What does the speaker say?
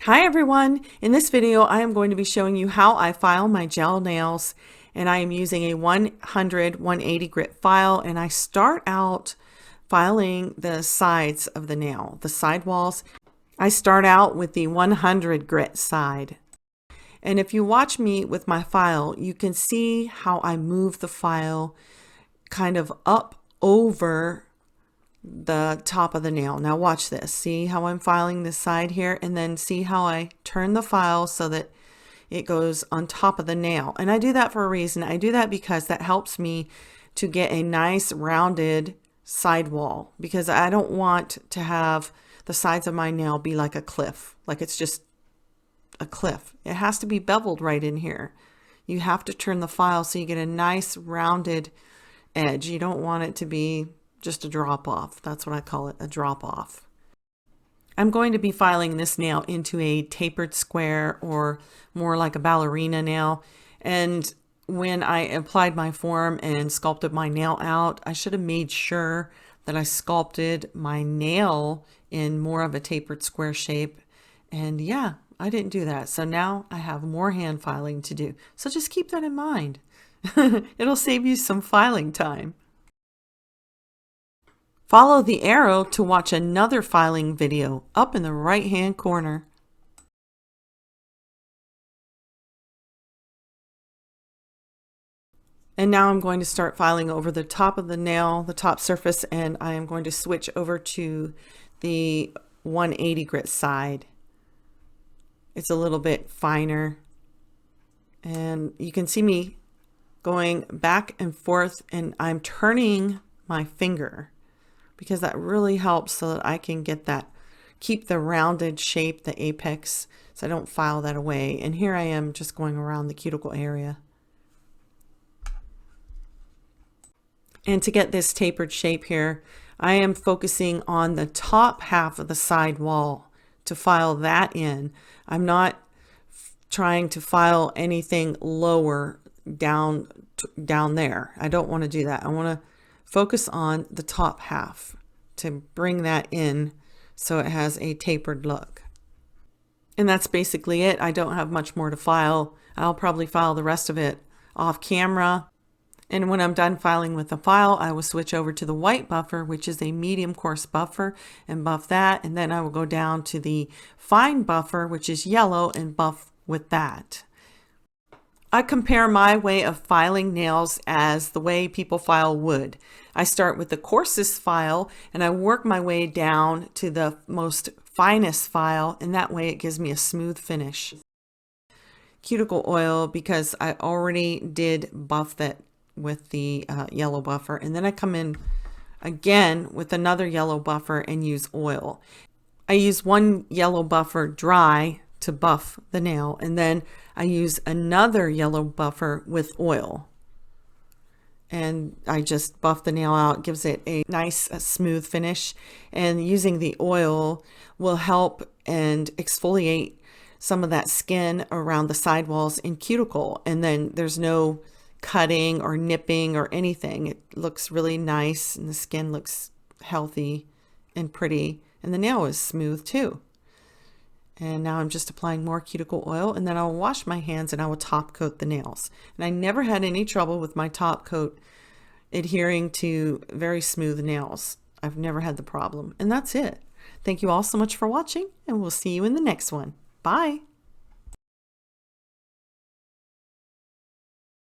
Hi everyone! In this video I am going to be showing you how I file my gel nails, and I am using a 180 grit file, and I start out filing the sides of the nail, the sidewalls. I start out with the 100 grit side. And if you watch me with my file, you can see how I move the file kind of up over the top of the nail. Now watch this. See how I'm filing this side here, and then see how I turn the file so that it goes on top of the nail. And I do that for a reason. I do that because that helps me to get a nice rounded sidewall, because I don't want to have the sides of my nail be like a cliff, like it's just a cliff. It has to be beveled right in here. You have to turn the file so you get a nice rounded edge. You don't want it to be just a drop off. That's what I call it, a drop off. I'm going to be filing this nail into a tapered square, or more like a ballerina nail. And when I applied my form and sculpted my nail out, I should have made sure that I sculpted my nail in more of a tapered square shape. And yeah, I didn't do that. So now I have more hand filing to do. So just keep that in mind. It'll save you some filing time. Follow the arrow to watch another filing video up in the right-hand corner. And now I'm going to start filing over the top of the nail, the top surface, and I am going to switch over to the 180 grit side. It's a little bit finer, and you can see me going back and forth, and I'm turning my finger, because that really helps so that I can get that, keep the rounded shape, the apex, so I don't file that away. And here I am just going around the cuticle area. And to get this tapered shape here, I am focusing on the top half of the side wall to file that in. I'm not trying to file anything lower down there. I don't want to do that. I want to focus on the top half to bring that in so it has a tapered look. And that's basically it. I don't have much more to file. I'll probably file the rest of it off camera. And when I'm done filing with the file, I will switch over to the white buffer, which is a medium coarse buffer, and buff that. And then I will go down to the fine buffer, which is yellow, and buff with that. I compare my way of filing nails as the way people file wood. I start with the coarsest file and I work my way down to the most finest file, and that way it gives me a smooth finish. Cuticle oil, because I already did buff that with the yellow buffer, and then I come in again with another yellow buffer and use oil. I use one yellow buffer dry to buff the nail, and then I use another yellow buffer with oil, and I just buff the nail out. Gives it a nice smooth finish, and using the oil will help and exfoliate some of that skin around the sidewalls and cuticle, and then there's no cutting or nipping or anything. It looks really nice, and the skin looks healthy and pretty, and the nail is smooth too. And now I'm just applying more cuticle oil, and then I'll wash my hands and I will top coat the nails. And I never had any trouble with my top coat adhering to very smooth nails. I've never had the problem. And that's it. Thank you all so much for watching, and we'll see you in the next one. Bye.